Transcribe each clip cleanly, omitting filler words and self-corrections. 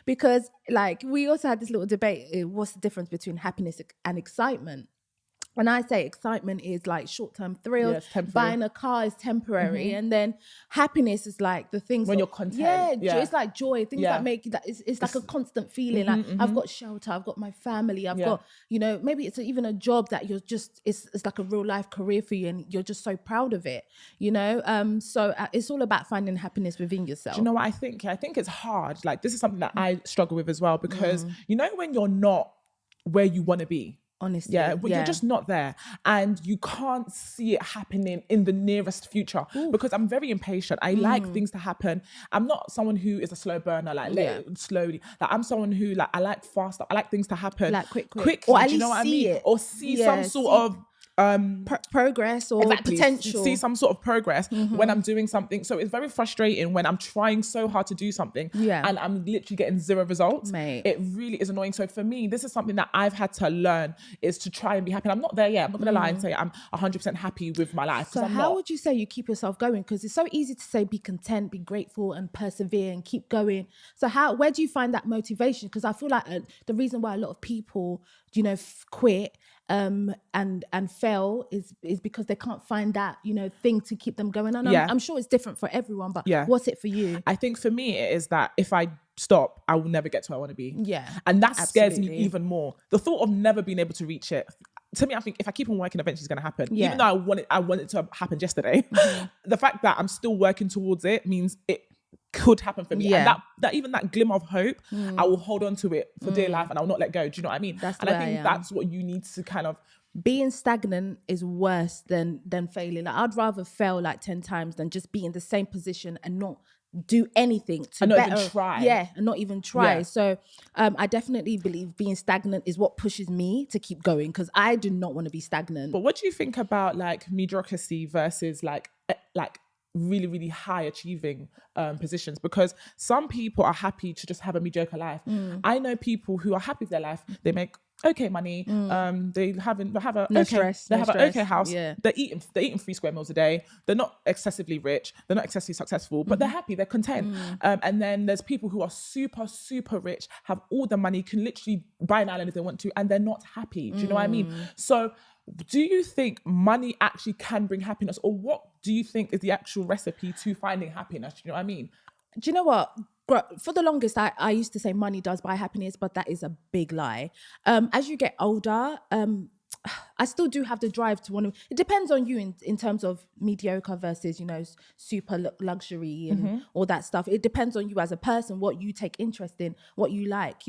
Because like we also had this little debate, what's the difference between happiness and excitement? When I say excitement is like short-term thrills, Yeah, it's temporary. buying a car is temporary, and then happiness is like the things When of, you're content. it's like joy, things that Yeah. make you, that it's like a constant feeling. Like I've got shelter, I've got my family, I've Yeah. got, maybe it's even a job that you're just, it's like a real life career for you, and you're just so proud of it. So it's all about finding happiness within Do you yourself. know what I think? I think it's hard. Like, this is something that I struggle with as well, because when you're not where you want to be. Yeah, Honestly, when you're yeah. just not there and you can't see it happening in the nearest future, because I'm very impatient. I like things to happen. I'm not someone who is a slow burner, like let Yeah. it slowly. Like, I'm someone who, like, I like faster. I like things to happen Like quick, or quickly. at Do you know least what I see mean? it. Or see some Yeah, sort see of progress or exactly see potential. some sort of progress when I'm doing something. So it's very frustrating when I'm trying so hard to do something Yeah. and I'm literally getting zero results. Mate. It really is annoying. So for me, this is something that I've had to learn, is to try and be happy. And I'm not there yet. I'm not gonna lie and say I'm 100% happy with my life, because So I'm how not. would you say you keep yourself going? Because it's so easy to say be content, be grateful, and persevere and keep going. So where do you find that motivation? Because I feel like the reason why a lot of people, quit and fail is because they can't find that thing to keep them going. And Yeah. I'm sure it's different for everyone, but Yeah. what's it for you? I think for me, it is that if I stop, I will never get to where I want to be. Yeah, And that scares me absolutely. even more. The thought of never being able to reach it. To me, I think if I keep on working, eventually it's going to happen. Yeah. Even though I want it to happen yesterday. The fact that I'm still working towards it means it could happen for me. Yeah. And that even that glimmer of hope, I will hold on to it for dear life and I will not let go. Do you know what I mean? That's and I where I think am. that's what you need to kind of. Being stagnant is worse than failing. Like, I'd rather fail like 10 times than just be in the same position and not do anything to And not better. even try. Yeah, and not even try. Yeah. So I definitely believe being stagnant is what pushes me to keep going, because I do not want to be stagnant. But what do you think about like mediocrity versus like really, really high achieving positions? Because some people are happy to just have a mediocre life. I know people who are happy with their life. They make okay money. They have an okay house. Yeah. They're eating 3 square meals a day. They're not excessively rich. They're not excessively successful, but they're happy. They're content. And then there's people who are super, super rich, have all the money, can literally buy an island if they want to, and they're not happy. Do you know what I mean? So do you think money actually can bring happiness, or what do you think is the actual recipe to finding happiness? Do you know what I mean? Do you know what? For the longest, I used to say money does buy happiness, but that is a big lie. As you get older, I still do have the drive to want to. It depends on you in terms of mediocre versus, super luxury and all that stuff. It depends on you as a person, what you take interest in, what you like.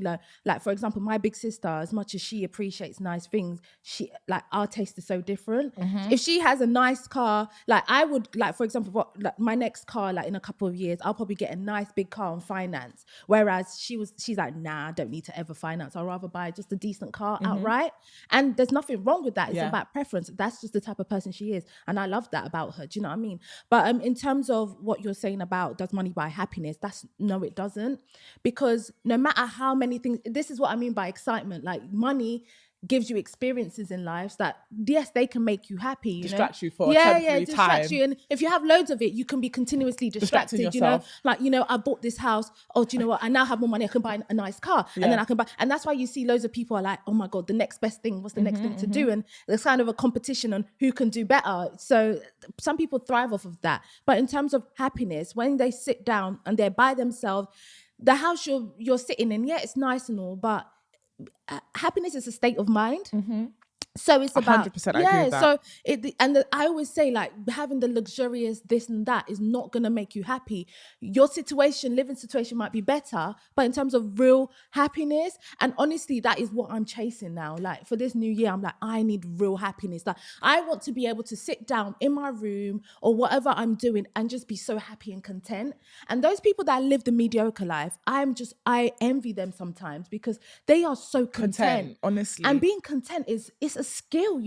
Like for example, my big sister, as much as she appreciates nice things, our taste is so different. If she has a nice car, like I would, like for example, my next car, like in a couple of years, I'll probably get a nice big car on finance. Whereas she's like, nah, I don't need to ever finance. I'd rather buy just a decent car outright. And there's nothing wrong with that. It's about preference. That's just the type of person she is. And I love that about her. Do you know what I mean? But in terms of what you're saying about does money buy happiness, no, it doesn't. Because no matter how many things, this is what I mean by excitement. Like money gives you experiences in life that, yes, they can make you happy. Distract you for a temporary distract time. you. And if you have loads of it, you can be continuously distracted. yourself. I bought this house. Oh, do you know what? I now have more money. I can buy a nice car. And then I can buy. And that's why you see loads of people are like, oh my God, the next best thing. What's the next thing to do? And there's kind of a competition on who can do better. So some people thrive off of that. But in terms of happiness, when they sit down and they're by themselves, the house you're sitting in, yeah, it's nice and all, but happiness is a state of mind. So it's about 100% I agree with that. So I always say, like, having the luxurious this and that is not gonna make you happy. Your living situation might be better, but in terms of real happiness, and honestly, that is what I'm chasing now. Like for this new year, I'm like, I need real happiness. Like I want to be able to sit down in my room or whatever I'm doing and just be so happy and content. And those people that live the mediocre life, I envy them sometimes because they are so content. Honestly. And being content it's a skill,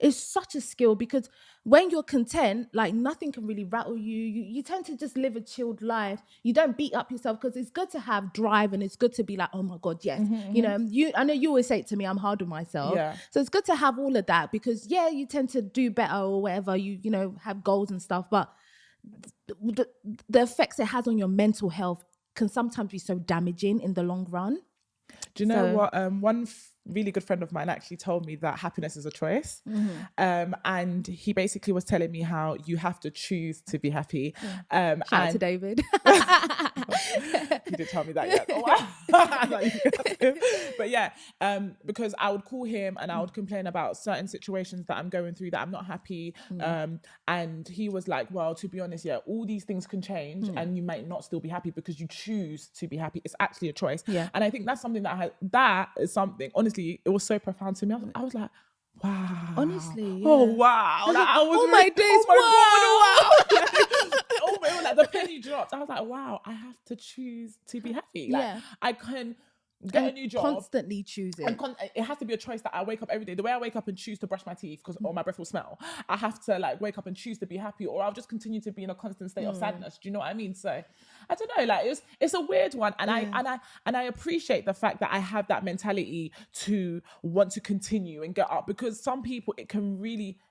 It's such a skill because when you're content, like nothing can really rattle you. You tend to just live a chilled life. You don't beat up yourself because it's good to have drive and it's good to be like, oh my God, yes. I know you always say it to me, I'm hard on myself. Yeah. So it's good to have all of that because you tend to do better or whatever, you have goals and stuff, but the effects it has on your mental health can sometimes be so damaging in the long run. Do you know what? One really good friend of mine actually told me that happiness is a choice. And he basically was telling me how you have to choose to be happy. Shout out to David. He didn't tell me that yet. Oh, wow. But yeah, because I would call him and I would complain about certain situations that I'm going through that I'm not happy. And he was like, well, to be honest, yeah, all these things can change and you might not still be happy because you choose to be happy. It's actually a choice. Yeah. And I think that's something that is something, honestly, it was so profound to me. I was like, wow. Honestly. Yeah. Oh, wow. Like, I was oh my days. Oh my God, wow. Oh my God, like the penny dropped. I was like, wow, I have to choose to be happy. Like, I can get a new job. Constantly choose it. It has to be a choice that I wake up every day. The way I wake up and choose to brush my teeth because my breath will smell. I have to like wake up and choose to be happy, or I'll just continue to be in a constant state of sadness. Do you know what I mean? So I don't know. Like it's a weird one, and I appreciate the fact that I have that mentality to want to continue and get up, because some people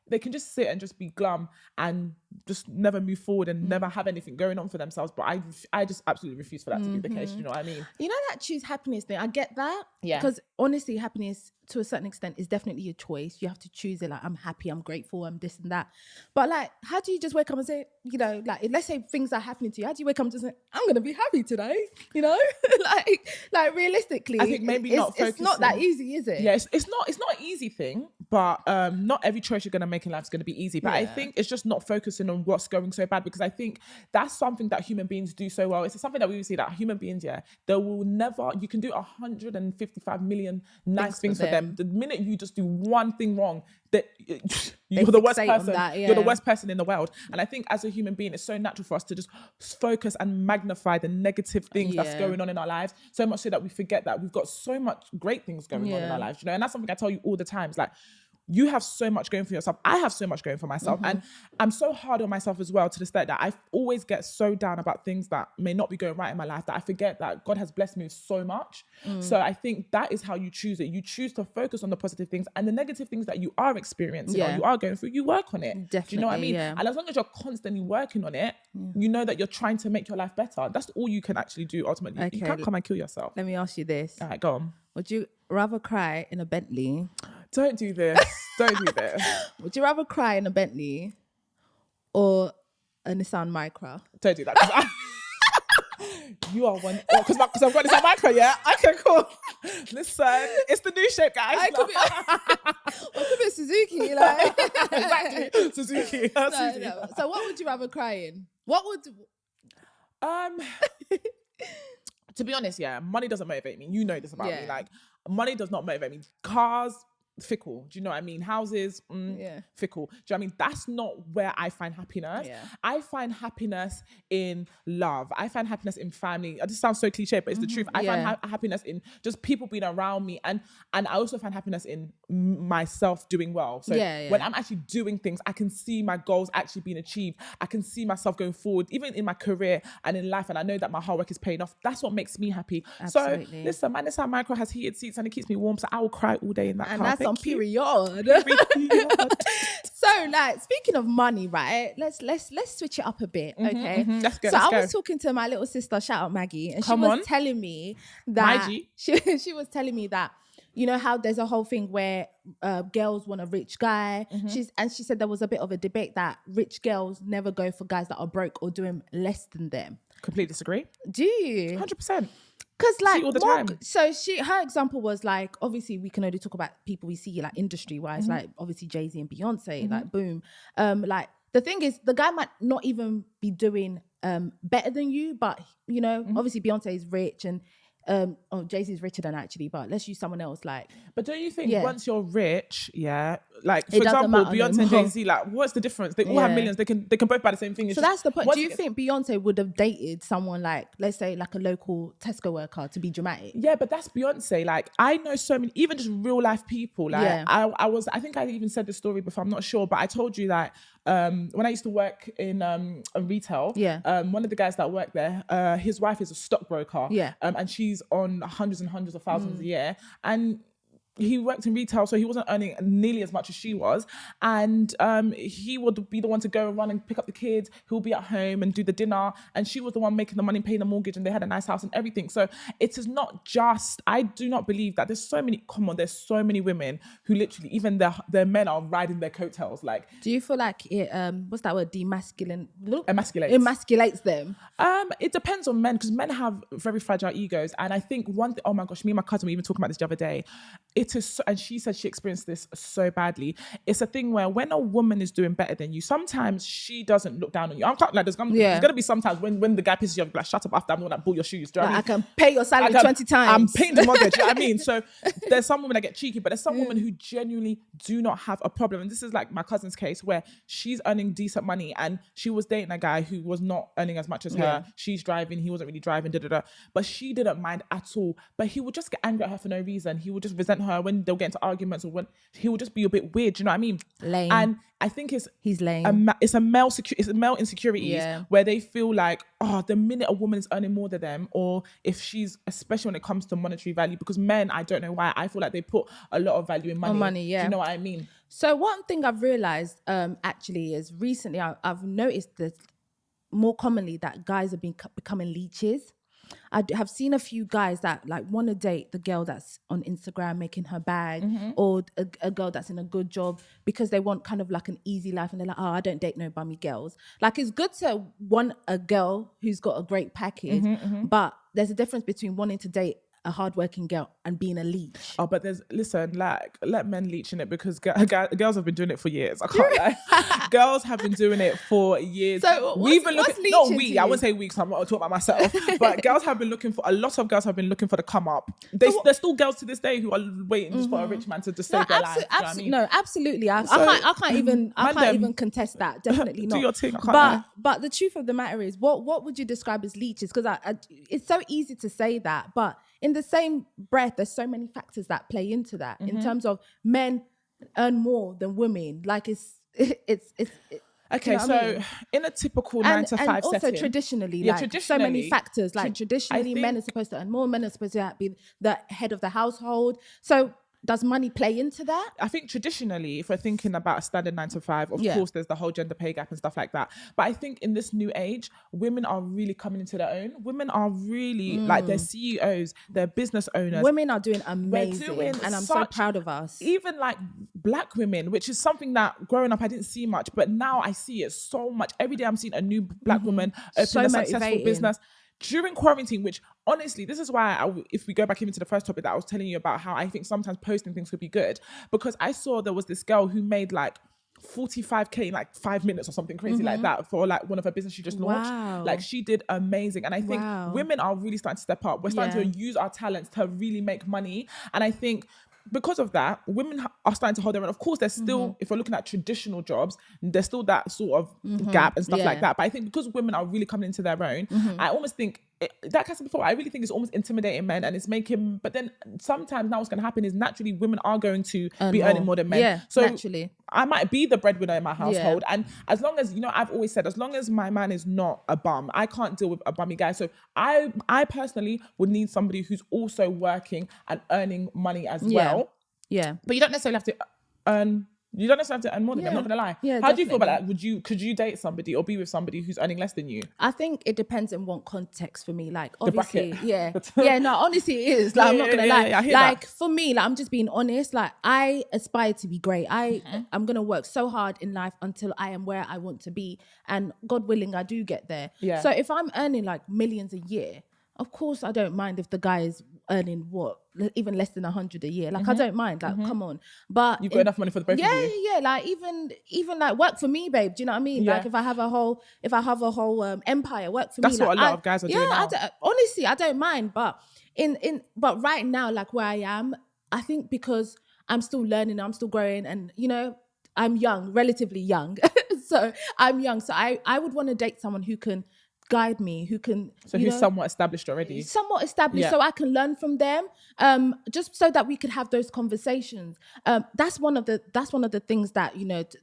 they can just sit and just be glum and just never move forward and never have anything going on for themselves. But I just absolutely refuse for that to be the case. Do you know what I mean? You know that choose happiness thing? I get that. Yeah. Because honestly, happiness to a certain extent is definitely a choice. You have to choose it. Like, I'm happy, I'm grateful, I'm this and that. But like, how do you just wake up and say, you know, like, let's say things are happening to you. How do you wake up and just say, I'm going to be happy today? You know, like realistically, I think maybe it's not that easy, is it? Yeah, it's not an easy thing, but not every choice you're going to make in life is going to be easy. But I think it's just not focusing on what's going so bad, because I think that's something that human beings do so well. It's something that we see that human beings, they will never, you can do 155 million nice things for them. The minute you just do one thing wrong, that you're the worst person. You're the worst person in the world. And I think as a human being, it's so natural for us to just focus and magnify the negative things that's going on in our lives, so much so that we forget that we've got so much great things going on in our lives, you know. And that's something I tell you all the time. It's like, you have so much going for yourself. I have so much going for myself. And I'm so hard on myself as well, to the state that I always get so down about things that may not be going right in my life, that I forget that God has blessed me with so much. So I think that is how you choose it. You choose to focus on the positive things, and the negative things that you are experiencing or you are going through, you work on it. Definitely, do you know what I mean? Yeah. And as long as you're constantly working on it, you know that you're trying to make your life better. That's all you can actually do ultimately. You can't come and kill yourself. Let me ask you this. All right, go on. Would you rather cry in a Bentley? Don't do this. Don't do this. Would you rather cry in a Bentley or a Nissan Micra? Don't do that. You are one. Because I've got Nissan Micra, yeah? Okay, cool. Listen, it's the new shape, guys. It could be Suzuki. Like. Exactly. Suzuki. No. So what would you rather cry in? What would... To be honest, money doesn't motivate me. You know this about me. Like, money does not motivate me. Cars, fickle. Do you know what I mean? Houses, fickle. Do you know what I mean? That's not where I find happiness. I find happiness in love. I find happiness in family. This sounds so cliche, but it's the truth. I find happiness in just people being around me. And I also find happiness in myself doing well. So when I'm actually doing things, I can see my goals actually being achieved. I can see myself going forward, even in my career and in life. And I know that my hard work is paying off. That's what makes me happy. Absolutely. So listen, my Nissan Micro has heated seats and it keeps me warm. So I will cry all day in that car. That's on period. So, like, speaking of money, right? Let's switch it up a bit, okay? Let's go. I was talking to my little sister, shout out Maggie, and she was telling me that she was telling me that, you know how there's a whole thing where girls want a rich guy. She said there was a bit of a debate that rich girls never go for guys that are broke or doing less than them. Completely disagree. Do you? 100%. Because like all the time. So her example was like, obviously we can only talk about people we see like industry wise, like obviously Jay-Z and Beyonce, like boom. Like the thing is, the guy might not even be doing better than you, but you know, obviously Beyonce is rich and Jay-Z's richer than actually, but let's use someone else. Like, but don't you think once you're rich, like for example, Beyonce and Jay-Z, like what's the difference? They all have millions. They can both buy the same thing. So that's the point. Do you think Beyonce would have dated someone like, let's say, like a local Tesco worker to be dramatic? Yeah, but that's Beyonce. Like, I know so many, even just real life people. Like, I think I even said the story before. I'm not sure, but I told you that when I used to work in retail, one of the guys that worked there, his wife is a stockbroker, and she's on hundreds and hundreds of thousands a year, and he worked in retail, so he wasn't earning nearly as much as she was. And he would be the one to go and run and pick up the kids. He'll be at home and do the dinner. And she was the one making the money, paying the mortgage, and they had a nice house and everything. So it is not just, I do not believe that there's so many women who literally, even their men are riding their coattails. Like, do you feel like it, what's that word? Emasculates them? It depends on men, because men have very fragile egos. And I think oh my gosh, me and my cousin were even talking about this the other day. It is, and she said she experienced this so badly. It's a thing where when a woman is doing better than you, sometimes she doesn't look down on you. I'm not like, there's gonna be sometimes when the guy pisses you off, like, shut up, after I'm the one that bought your shoes. Do you know what I mean? I can pay your salary 20 times. I'm paying the mortgage. You know what I mean? So there's some women that get cheeky, but there's some women who genuinely do not have a problem. And this is like my cousin's case, where she's earning decent money and she was dating a guy who was not earning as much as her. She's driving, he wasn't really driving, but she didn't mind at all. But he would just get angry at her for no reason. He would just resent her when they'll get into arguments, or when he would just be a bit weird. Do you know what I mean? Lame. And I think he's lame. It's a male insecurities where they feel like, oh, the minute a woman is earning more than them, or if she's, especially when it comes to monetary value, because men, I don't know why, I feel like they put a lot of value in money. Do you know what I mean? So one thing I've realized actually is recently I've noticed that more commonly that guys are becoming leeches. I have seen a few guys that like want to date the girl that's on Instagram making her bag, or a girl that's in a good job, because they want kind of like an easy life, and they're like, oh, I don't date no bummy girls. Like, it's good to want a girl who's got a great package, but there's a difference between wanting to date a hardworking girl and being a leech. Oh, but let men leech in it, because girls have been doing it for years. I can't lie. Girls have been doing it for years. So we've been looking. I wouldn't say we, because I'm not talking about myself. But a lot of girls have been looking for the come up. There's still girls to this day who are waiting just for a rich man to just save their life. You know what I mean? No, absolutely. I can't even contest that. Definitely not. Do your thing. I can't lie. But the truth of the matter is, what would you describe as leeches? Because it's so easy to say that, but in the same breath, there's so many factors that play into that in terms of men earn more than women. Like, it's okay, you know so I mean? in a typical 9 to 5 and also setting, traditionally, so many factors. Like, traditionally, men are supposed to earn more. Men are supposed to be the head of the household. So does money play into that? I think traditionally, if we're thinking about a standard 9 to 5, of course, there's the whole gender pay gap and stuff like that. But I think in this new age, women are really coming into their own. Women are really like, they're CEOs, they're business owners. Women are doing amazing, and I'm so proud of us. Even like black women, which is something that growing up I didn't see much, but now I see it so much. Every day I'm seeing a new black woman open a successful business. During quarantine, which honestly, this is why if we go back into the first topic that I was telling you about, how I think sometimes posting things could be good, because I saw there was this girl who made like 45k in like 5 minutes or something crazy like that for like one of her business she just launched. Like, she did amazing. And I think women are really starting to step up. We're starting to use our talents to really make money. And I think because of that, women are starting to hold their own. Of course, there's still, if we're looking at traditional jobs, there's still that sort of gap and stuff like that. But I think because women are really coming into their own, I almost think, like I said before, I really think it's almost intimidating men, and it's making, but then sometimes now what's going to happen is naturally women are going to be earning more than men. Yeah, so naturally. I might be the breadwinner in my household. And as long as, I've always said, as long as my man is not a bum, I can't deal with a bummy guy. So I personally would need somebody who's also working and earning money as well. Yeah. But you don't necessarily have to earn more than them, I'm not gonna lie. Yeah, how do you feel about that? Could you date somebody or be with somebody who's earning less than you? I think it depends on what context for me. Like, obviously, no, honestly it is. Like, I'm not gonna lie. Like, that. For me, like, I'm just being honest. Like, I aspire to be great. I'm gonna work so hard in life until I am where I want to be. And God willing, I do get there. Yeah. So if I'm earning like millions a year, of course I don't mind if the guy is earning even less than 100 a year. Like, I don't mind. Like, come on. But you've got enough money for the both of you. Yeah. Like, even like, work for me, babe. Do you know what I mean? Yeah. Like, if I have a whole empire, work for me. That's what a lot of guys are doing now. Honestly, I don't mind. But but right now, like where I am, I think because I'm still learning, I'm still growing, and I'm young, relatively young. So I'm young. So I would want to date someone who can guide me, who can who's somewhat established already, so I can learn from them, just so that we could have those conversations. That's one of the things that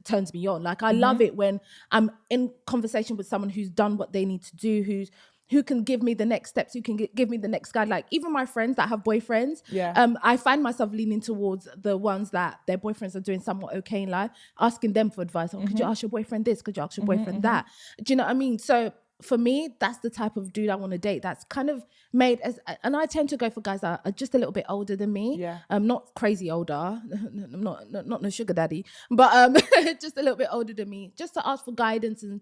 turns me on. Like, I love it when I'm in conversation with someone who's done what they need to do, who can give me the next steps, who can give me the next guide. Like even my friends that have boyfriends, I find myself leaning towards the ones that their boyfriends are doing somewhat okay in life, asking them for advice. Could you ask your boyfriend this? Could you ask your boyfriend that? Do you know what I mean? So for me, that's the type of dude I want to date. That's kind of made as, and I tend to go for guys that are just a little bit older than me. Yeah. Not crazy older. I'm not no sugar daddy, but just a little bit older than me, just to ask for guidance and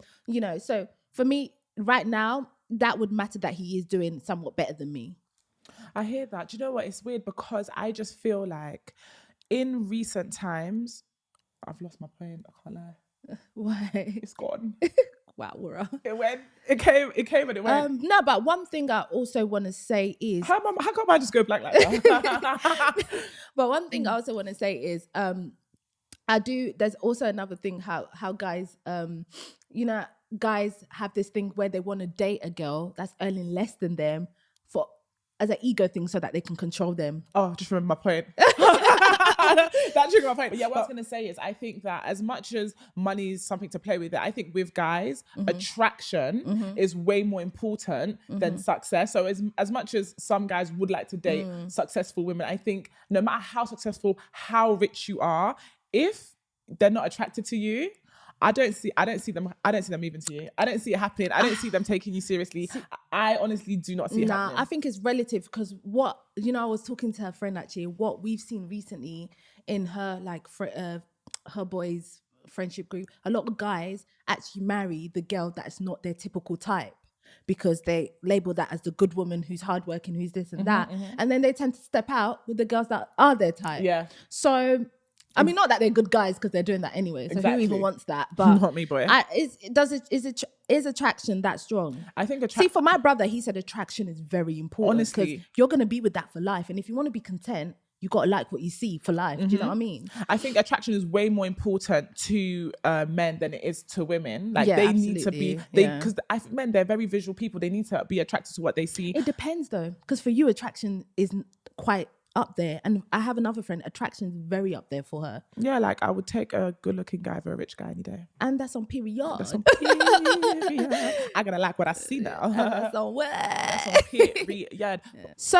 So for me, right now, that would matter that he is doing somewhat better than me. I hear that. Do you know what? It's weird because I just feel like in recent times, I've lost my point. I can't lie. Why? It's gone. Wow, Wura. It went. It came and it went. No, but one thing I also want to say is How come I just go black like that? but one thing I also want to say is there's also another thing how guys guys have this thing where they want to date a girl that's earning less than them as an ego thing so that they can control them. Oh, just remember my point. That triggered my point. But yeah, what I was going to say is I think that as much as money is something to play with, I think with guys, attraction is way more important than success. So as much as some guys would like to date successful women, I think no matter how successful, how rich you are, if they're not attracted to you, I don't see them moving to you. I don't see it happening. I don't see them taking you seriously. I honestly do not see it happening. I think it's relative because I was talking to her friend actually, what we've seen recently in her her boys' friendship group, a lot of guys actually marry the girl that's not their typical type because they label that as the good woman who's hardworking, who's this and that. And then they tend to step out with the girls that are their type. Yeah. So I mean, not that they're good guys because they're doing that anyway. So who even wants that? But not me, boy. Is attraction that strong? I think See, for my brother, he said attraction is very important. Honestly, because you're going to be with that for life, and if you want to be content, you got to like what you see for life. Do you know what I mean? I think attraction is way more important to men than it is to women. Like they absolutely. need to be because I think men, they're very visual people. They need to be attracted to what they see. It depends though, because for you, attraction isn't quite up there, and I have another friend, attraction is very up there for her. Yeah, like I would take a good-looking guy over a rich guy any day. And that's on period. I gotta like what I see now. And that's on what? That's on period. So